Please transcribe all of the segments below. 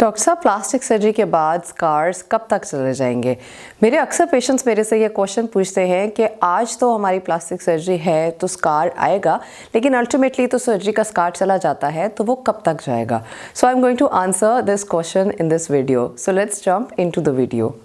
Doctor साहब, plastic surgery के बाद स्कार्स कब तक चले जाएंगे? मेरे अक्सर पेशेंट्स मेरे से ये क्वेश्चन पूछते हैं कि आज तो हमारी प्लास्टिक सर्जरी है तो स्कार आएगा, लेकिन अल्टीमेटली तो सर्जरी का स्कार चला जाता है, तो वो कब तक जाएगा? So I am going to answer this question in this video. So let's jump into the video.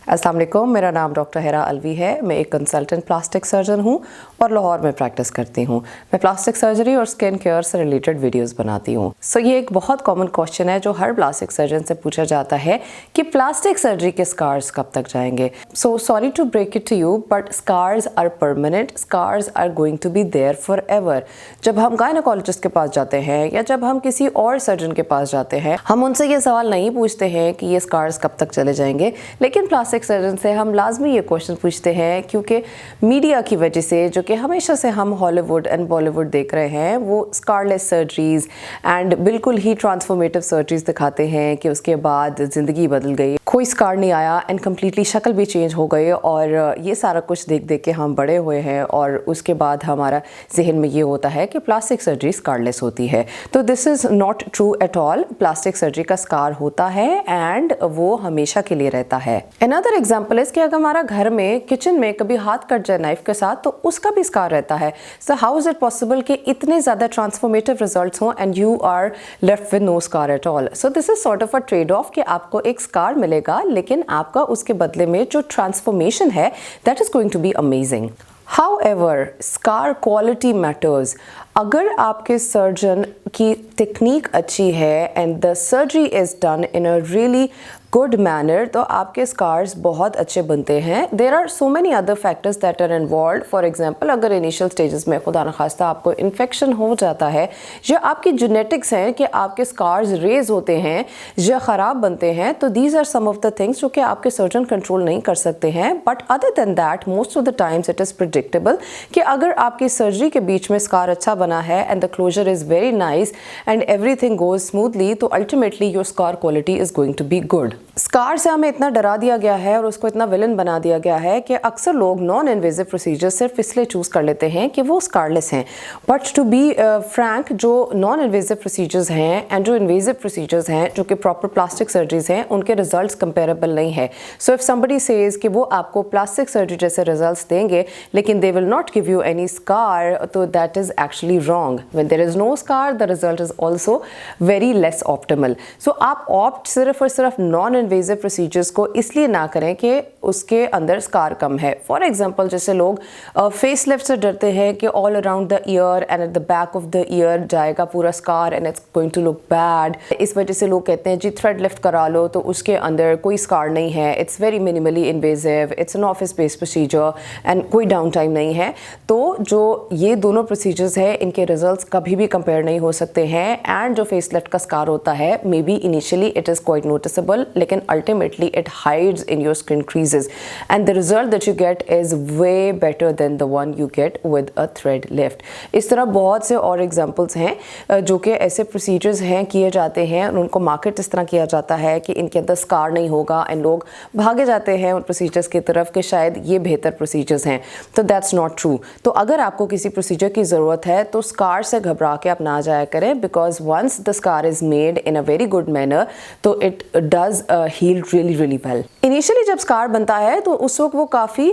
अस्सलाम वालेकुम, मेरा नाम डॉक्टर हेरा अलवी है। मैं एक कंसल्टेंट प्लास्टिक सर्जन हूँ और लाहौर में प्रैक्टिस करती हूँ। मैं प्लास्टिक सर्जरी और स्किन केयर से रिलेटेड वीडियोस बनाती हूँ। सो ये एक बहुत कॉमन क्वेश्चन है जो हर प्लास्टिक सर्जन से पूछा जाता है कि प्लास्टिक सर्जरी के स्कार्स कब तक जाएंगे। So sorry to break it to you, but scars are permanent, scars are going to be there forever एवर। जब हम गायनेकोलॉजिस्ट के पास जाते हैं या जब हम किसी और सर्जन के पास जाते हैं, हम उनसे ये सवाल नहीं पूछते हैं कि ये स्कार्स कब तक चले जाएंगे, लेकिन प्लास्टिक सर्जन से हम लाजमी ये क्वेश्चन पूछते हैं, क्योंकि मीडिया की वजह से, जो कि हमेशा से हम हॉलीवुड एंड बॉलीवुड देख रहे हैं, वो स्कारलेस सर्जरीज एंड बिल्कुल ही ट्रांसफॉर्मेटिव सर्जरीज दिखाते हैं कि उसके बाद ज़िंदगी बदल गई, कोई स्कार नहीं आया एंड कम्प्लीटली शक्ल भी चेंज हो गई। और ये सारा कुछ देख देख के हम बड़े हुए हैं और उसके बाद हमारा जहन में ये होता है कि प्लास्टिक सर्जरी स्कारलेस होती है। तो this is not true at all. Plastic surgery का स्कार होता है एंड वो हमेशा के लिए रहता है। अनदर एग्जाम्पल इज कि अगर हमारा घर में किचन में कभी हाथ कट जाए नाइफ के साथ, तो उसका भी स्कार रहता है। So how is it possible कि इतने ज़्यादा ट्रांसफॉर्मेटिव रिजल्ट्स हों and you are left with no scar at all? So this is sort of a trade off कि आपको एक स्कार मिलेगा, लेकिन आपका उसके बदले में जो ट्रांसफॉर्मेशन है that is going to be amazing. However, scar quality matters. अगर आपके सर्जन की टेक्निक अच्छी है and the surgery is done in a really good manner, तो आपके स्कार्स बहुत अच्छे बनते हैं। There are so many other factors that are involve. For example, अगर इनिशियल स्टेजेस में खुदा न खास्ता आपको इन्फेक्शन हो जाता है, या आपकी जेनेटिक्स हैं कि आपके स्कार्स रेज होते हैं या ख़राब बनते हैं, तो these are some of the things जो कि आपके सर्जन कंट्रोल नहीं कर सकते हैं। But other than that, most of the times it is predictable कि अगर आपकी सर्जरी के बीच में स्कार अच्छा बना है and the closure is very nice and everything goes smoothly, तो ultimately your scar quality is going to be good. Scar से हमें इतना डरा दिया गया है और उसको इतना विलन बना दिया गया है कि अक्सर लोग नॉन इन्वेजिव प्रोसीजर सिर्फ इसलिए चूज कर लेते हैं कि वो स्कारलेस हैं। बट टू बी फ्रैंक, जो नॉन इन्वेजिव प्रोसीजर्स हैं एंड जो इन्वेजिव प्रोसीजर्स हैं, जो कि प्रॉपर प्लास्टिक सर्जरीज हैं, उनके रिजल्ट्स कंपेरेबल नहीं है। सो इफ समबडी सेज कि वो आपको प्लास्टिक सर्जरी जैसे रिजल्ट्स देंगे लेकिन they will not give you any scar, तो that is actually wrong. When there is no scar, the result is also very less optimal. So आप opt सिर्फ और सिर्फ नॉन इन्वेजिव प्रोसीजर्स को इसलिए ना करें कि उसके अंदर स्कार कम है। फॉर एग्जांपल, जैसे लोग फेस लिफ्ट से डरते हैं कि all around the year and at the back of the year जाएगा पूरा scar and it's going to look bad. इस वजह से लोग कहते हैं जी थ्रेड लिफ्ट करा लो तो उसके अंदर कोई स्कार नहीं है, it's very minimally invasive, it's an office based procedure and कोई डाउन टाइम नहीं है। तो जो ये दोनों प्रोसीजर्स है, इनके रिजल्ट्स कभी भी कंपेयर नहीं हो सकते हैं। एंड जो फेस लिफ्ट का स्कार होता है, may be initially it is quite noticeable, लेकिन ultimately it hides in your skin creases and the result that you get is way better than the one you get with a thread lift. इस तरह बहुत से और examples हैं जो कि ऐसे प्रोसीजर्स हैं किए जाते हैं और उनको मार्केट इस तरह किया जाता है कि इनके अंदर स्कार नहीं होगा एंड लोग भागे जाते हैं उन प्रोसीजर्स की तरफ कि शायद ये बेहतर प्रोसीजर्स हैं। तो दैट्स नॉट ट्रू। तो अगर आपको किसी प्रोसीजर की ज़रूरत है तो स्कार से घबरा के आप ना जाया करें, because once the scar is made in a very good manner, तो it does heal really really well. Initially जब स्कार बनता है तो उस वक्त वो काफ़ी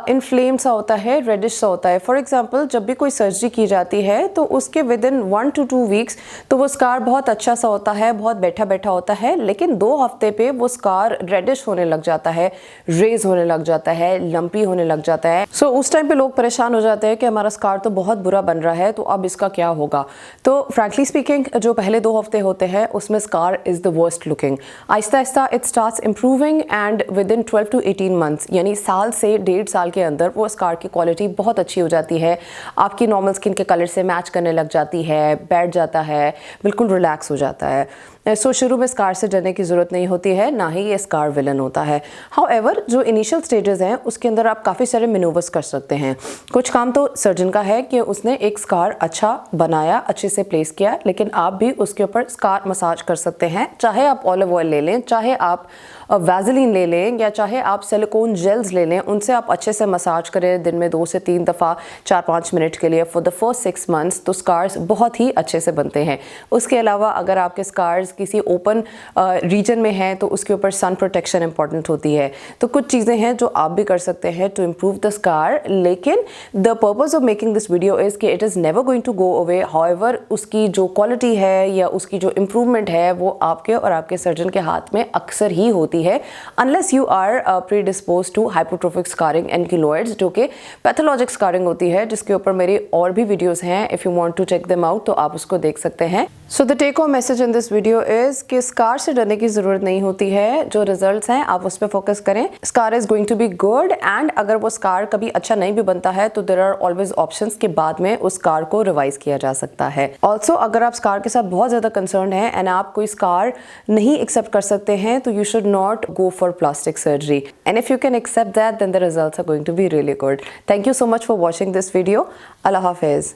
इन्फ्लेम सा होता है, रेडिश सा होता है। फॉर एग्जांपल, जब भी कोई सर्जरी की जाती है तो उसके विद इन 1 to 2 वीक्स तो वो स्कार बहुत अच्छा सा होता है, बहुत बैठा बैठा होता है, लेकिन 2 हफ्ते पे वो स्कार रेडिश होने लग जाता है, रेज होने लग जाता है, लंपी होने लग जाता है। सो उस टाइम पे लोग परेशान हो जाते हैं कि हमारा स्कार तो बहुत बुरा बन रहा है, तो अब इसका क्या होगा। तो फ्रैंकली स्पीकिंग, जो पहले 2 हफ्ते होते हैं उसमें scar is the worst looking. Aahista Aahista it starts improving and with in 12 to 18 months, यानी साल से 1.5 साल के अंदर वो स्कार की क्वालिटी बहुत अच्छी हो जाती है, आपकी नॉर्मल स्किन के कलर से मैच करने लग जाती है, बैठ जाता है, बिल्कुल रिलैक्स हो जाता है। सो शुरू में स्कार से डरने की ज़रूरत नहीं होती है, ना ही ये स्कार विलन होता है। हाउएवर जो इनिशियल स्टेजेस हैं उसके अंदर आप काफ़ी सारे मैनूवर्स कर सकते हैं। कुछ काम तो सर्जन का है कि उसने एक स्कार अच्छा बनाया, अच्छे से प्लेस किया, लेकिन आप भी उसके ऊपर स्कार मसाज कर सकते हैं। चाहे आप ऑलिव ऑयल ले लें, चाहे आप वैज़लीन ले लें, या चाहे आप सिलिकॉन जेल्स ले लें, उनसे आप अच्छे से मसाज करें दिन में 2 से 3 दफ़ा 4-5 मिनट के लिए फॉर द फर्स्ट 6 मंथ्स, तो स्कार्स बहुत ही अच्छे से बनते हैं। उसके अलावा अगर आपके स्कार्स किसी ओपन रीजन में हैं तो उसके ऊपर सन प्रोटेक्शन इंपॉर्टेंट होती है। तो कुछ चीज़ें हैं जो आप भी कर सकते हैं टू इम्प्रूव द स्कार, लेकिन the purpose of making this video is कि it is never going to go away. However उसकी जो क्वालिटी है या उसकी जो इम्प्रूवमेंट है वो आपके और आपके सर्जन के हाथ में अक्सर ही होती है, unless you are predispose to hypertrophic scarring and keloids, जो कि पैथोलॉजिक स्कारिंग होती है, जिसके ऊपर मेरी और भी वीडियोस हैं। If you want to check them out तो आप उसको देख सकते हैं। So the take home message in this video is कि स्कार से डरने की ज़रूरत नहीं होती है। जो रिजल्ट्स हैं आप उस पर फोकस करें। Scar is going to be good, and अगर वो स्कार कभी अच्छा नहीं भी बनता है तो देयर आर ऑलवेज ऑप्शंस के बाद में उस स्कार को रिवाइज किया जा सकता है। ऑल्सो अगर आप स्कार के साथ बहुत ज़्यादा कंसर्न हैं एंड आप कोई स्कार नहीं एक्सेप्ट कर सकते हैं तो you should not go for plastic surgery, and if you can accept that, then the results are going to be really good. Thank you so much for watching this video. Allah Hafiz.